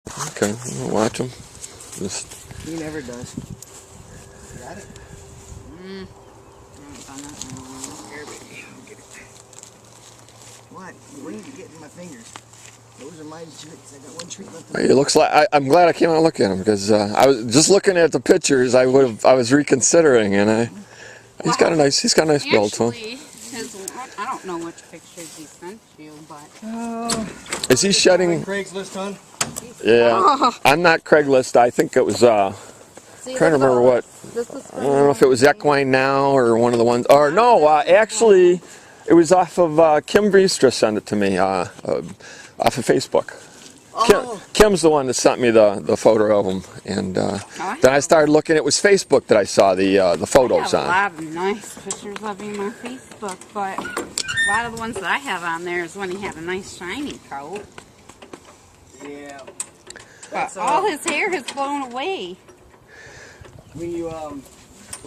Okay, we'll watch him. Just. He never does. Got it? What? You waiting to get in my fingers. Those are my treats. I got one treat left. It looks like I'm glad I came out and looked at him because I was just looking at the pictures. I was reconsidering, and he's got a nice build to him. I don't know which pictures he sent you, but Is he shedding? Craigslist, hon? Yeah, I'm not Craigslist. I think it was. Trying to remember what. I don't know if it was Equine Now or one of the ones. Or no, actually, it was off of Kim Viestra sent it to me off of Facebook. Kim's the one that sent me the photo of him, and then I started looking. It was Facebook that I saw the photos on. I have a lot of nice pictures of him on Facebook, but a lot of the ones that I have on there is when he had a nice shiny coat. Yeah. But all his hair has blown away. When you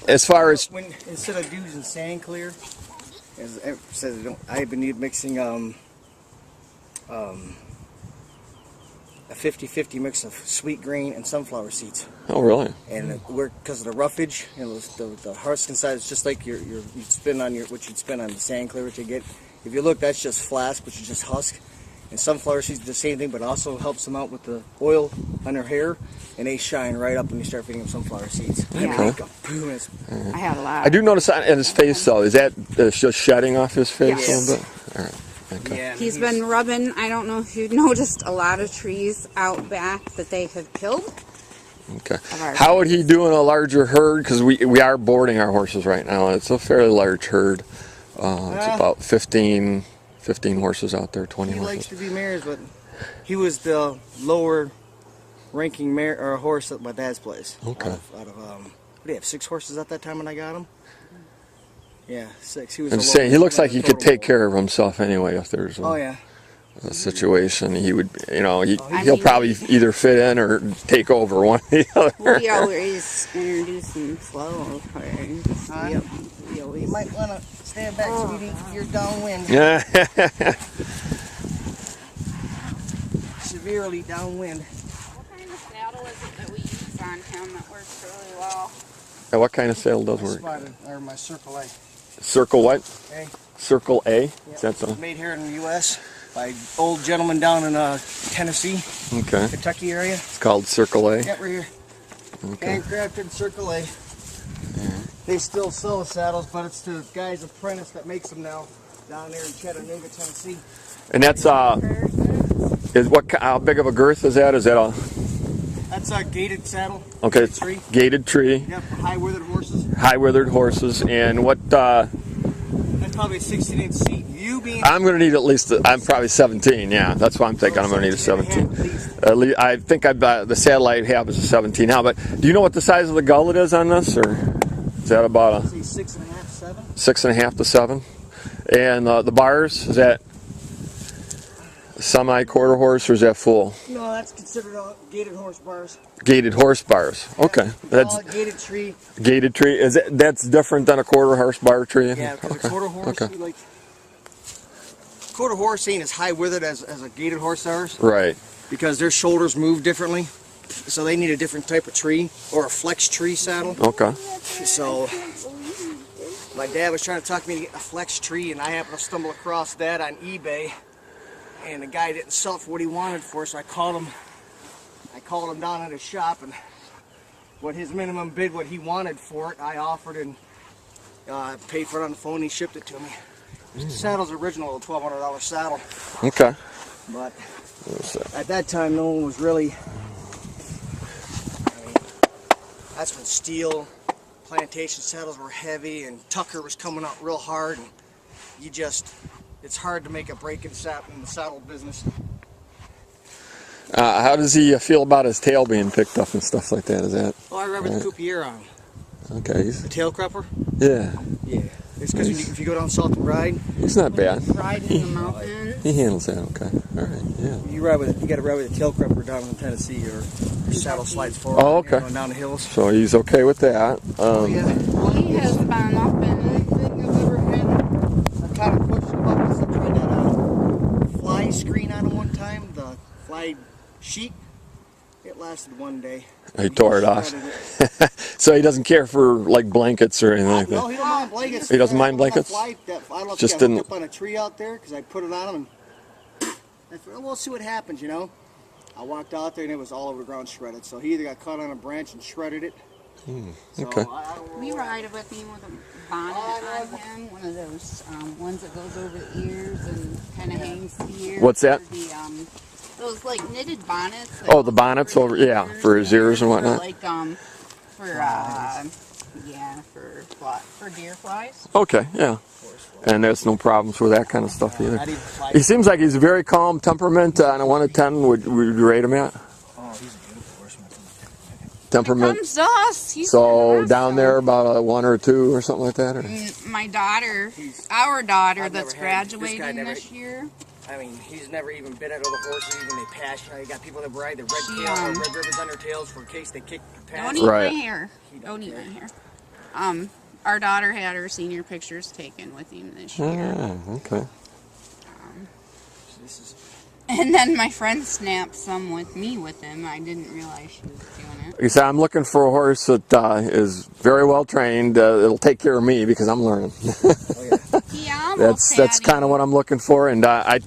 as far as instead of using sand clear, as it says, I've been mixing a 50-50 mix of sweet grain and sunflower seeds. Oh, really? And because of the roughage and the husk inside, it's just like you spin on what you'd spin on the sand clear, which you get. If you look, that's just flask, which is just husk. And sunflower seeds do the same thing, but also helps them out with the oil on their hair, and they shine right up when you start feeding them sunflower seeds. Okay. I had a lot. I do notice on his face though. Is that just shedding off his face a little bit? All right. Okay. Yeah, he's been rubbing. I don't know if you noticed a lot of trees out back that they have killed. Okay. How would he do in a larger herd? Because we are boarding our horses right now. It's a fairly large herd. It's about 15 horses out there, 20 horses. He likes to be mares, but he was the lower ranking mare or horse at my dad's place. Okay. Out of what do you have, 6 horses at that time when I got him? Yeah, 6. He was. I'm just saying, he looks like he could take care of himself anyway if there's a situation. He would, he'll probably either fit in or take over one or the other. We always introduce him slow. You might want to stand back, sweetie. You're downwind. Yeah. Severely downwind. What kind of saddle is it that we use on him that works really well? And what kind of saddle does work? My Circle A. Circle what? A. Circle A? Yep. Is that so? Made here in the U.S. by old gentleman down in Tennessee, okay. Kentucky area. It's called Circle A? Yeah, right here. Okay. Handcrafted Circle A. Yeah. They still sell the saddles, but it's the guy's apprentice that makes them now down there in Chattanooga, Tennessee. And that's, how big of a girth is that? Is that a... That's a gated saddle. Okay, gated tree. Gated tree. Yep, high withered horses. High withered horses, and what? That's probably a 16-inch seat. You being. I'm going to need at least. I'm probably 17. Yeah, that's what I'm thinking. I'm going to need a 17. At least, I think the satellite have is a 17 now. But do you know what the size of the gullet is on this, or is that about a 6.5, 7? 6.5 to 7? And the bars, is that semi-quarter horse or is that full? No, that's considered gated horse bars. Gated horse bars. Okay, that's gated tree. Gated tree. That's different than a quarter horse bar tree? Yeah, because a quarter horse, quarter horse ain't as high withered as a gated horse ours. Right. Because their shoulders move differently, so they need a different type of tree or a flex tree saddle. Okay. So my dad was trying to talk me to get a flex tree, and I happened to stumble across that on eBay. And the guy didn't sell it for what he wanted for, so I called him down at his shop, and what his minimum bid, what he wanted for it, I offered and paid for it on the phone. He shipped it to me. The saddle's original, a $1,200 saddle. Okay. But at that time, no one was really. That's when steel plantation saddles were heavy, and Tucker was coming out real hard, and it's hard to make a break in the saddle business. How does he feel about his tail being picked up and stuff like that? Is that? Oh, I ride with the coupier on. Okay. The tail crupper? Yeah. Yeah. It's because if you go down south and ride. It's not bad. Ride in the mountains. He handles that okay. All right. Yeah. You got to ride with a tail crupper down in Tennessee, or your saddle slides forward. Oh, okay. Going down the hills. So he's okay with that. Oh yeah. Well, he has been up in anything I've ever had. I've kind of questioned about this. I tried that fly screen on him one time, the fly sheet. It lasted one day. He tore it off. So he doesn't care for like blankets or anything like that. No, he don't mind blankets. He doesn't mind blankets? I don't know if Just he got didn't. hooked up on a tree out there because I put it on him and I thought, we'll see what happens, you know. I walked out there and it was all over the ground shredded. So he either got caught on a branch and shredded it. Okay. We ride with him with a bonnet on him, one of those ones that goes over the ears and kind of hangs here. What's that? Those like knitted bonnets. Oh, the bonnets over, yeah, for his ears and whatnot. For deer flies. Okay, yeah. And there's no problems with that kind of stuff either. He seems like he's a very calm temperament. On a 1 to 10, would you rate him at? Oh, he's a beautiful horseman. Temperament. Comes to us. He's So down there about a 1 or 2 or something like that? Or? My daughter, our daughter I've that's never had- this guy graduating never- this year. I mean, he's never even been at other horses, even they pass. You know, you got people that ride the red tail or red ribbons on their tails for in case they kick the pass. Don't eat Right. my hair. Don't eat my hair. Our daughter had her senior pictures taken with him this year. Ah, okay. This is, And then my friend snapped some with me with him. I didn't realize she was doing it. Like I said, I'm looking for a horse that is very well trained. It'll take care of me because I'm learning. Yeah, That's kind of what I'm looking for, and I'd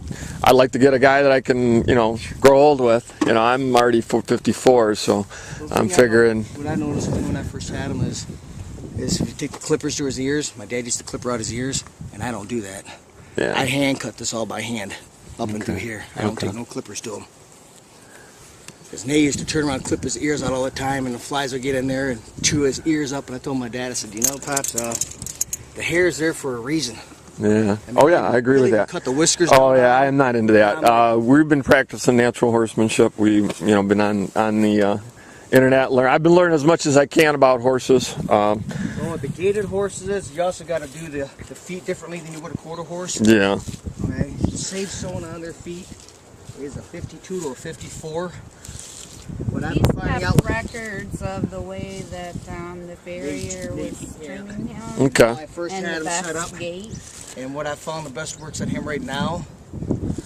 like to get a guy that I can, you know, grow old with. You know, I'm already 54, so I'm figuring. What I noticed when I first had him is if you take the clippers to his ears, my dad used to clipper out his ears, and I don't do that. Yeah. I hand cut this all by hand, up and through here. I don't take no clippers to him. Because Nay used to turn around and clip his ears out all the time, and the flies would get in there and chew his ears up, and I told my dad, I said, you know, Pops, the hair's there for a reason. Yeah. I mean, Oh yeah, I agree with that. Cut the whiskers. Oh yeah, I am not into that. We've been practicing natural horsemanship. We've, you know, been on the internet. I've been learning as much as I can about horses. Well, with the gaited horses, you also got to do the feet differently than you would a quarter horse. Yeah. Okay. The safe zone on their feet is a 52 to a 54. What I've He's been finding got out. records of the way that the farrier was trimming him. Okay. I first And had the him set up, best gait. and what I found the best works on him right now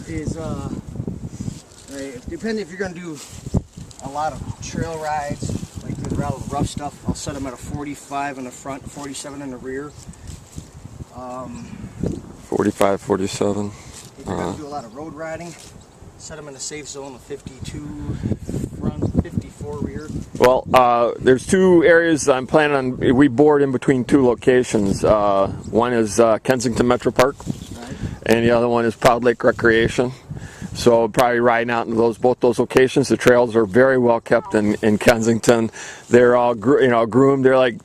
is depending if you're going to do a lot of trail rides, like the rough stuff, I'll set him at a 45 in the front, 47 in the rear. 45, 47. If you're going to do a lot of road riding, set them in a safe zone of 52 front, 54 rear. Well, there's 2 areas I'm planning on. We board in between 2 locations. One is Kensington Metro Park, Right. and the other one is Proud Lake Recreation. So probably riding out in both those locations. The trails are very well kept in Kensington. They're all groomed. They're like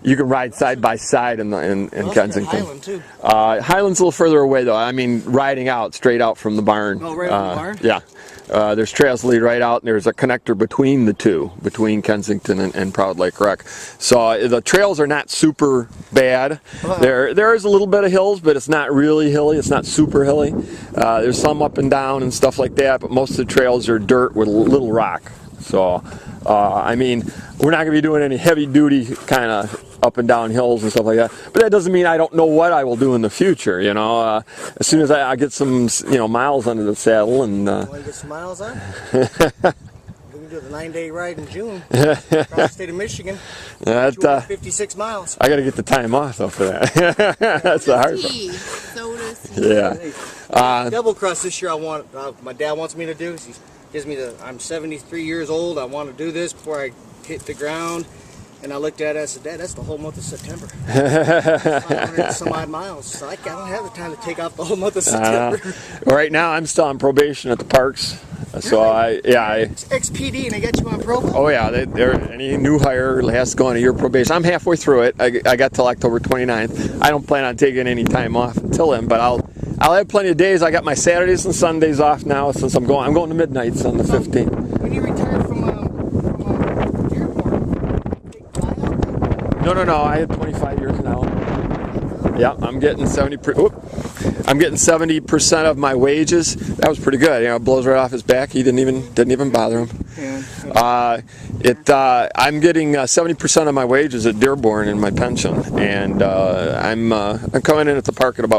you can ride side by side in Kensington. Highland too. Highland's a little further away though. I mean, riding out straight out from the barn. Oh, right from the barn? Yeah. There's trails that lead right out, and there's a connector between the 2, between Kensington and Proud Lake Rec. So the trails are not super bad. There is a little bit of hills, but it's not really hilly. It's not super hilly. There's some up and down and stuff like that, but most of the trails are dirt with a little rock. So, I mean, we're not going to be doing any heavy-duty kind of up and down hills and stuff like that. But that doesn't mean I don't know what I will do in the future, you know. As soon as I get some, miles under the saddle and... Want to get some miles on? We can do the 9-day ride in June across the state of Michigan. 256 miles. I got to get the time off, though, for that. That's the hard part. So does he. Yeah. Double cross this year. My dad wants me to do. He gives me I'm 73 years old. I want to do this before I hit the ground. And I looked at it and I said, Dad, that's the whole month of September. 500 some odd miles. So I don't have the time to take off the whole month of September. Right now, I'm still on probation at the parks. So It's XPD and they got you on probation? Oh yeah, any new hire has to go on a year probation. I'm halfway through it. I got till October 29th. I don't plan on taking any time off until then, but I'll have plenty of days. I got my Saturdays and Sundays off now since I'm going to midnights on the 15th. When you retired from airport, take buyout? No. I have 25 years now. Yeah, I'm getting 70% of my wages. That was pretty good. It blows right off his back. He didn't even bother him. Yeah. I'm getting 70% of my wages at Dearborn in my pension, and I'm coming in at the park at about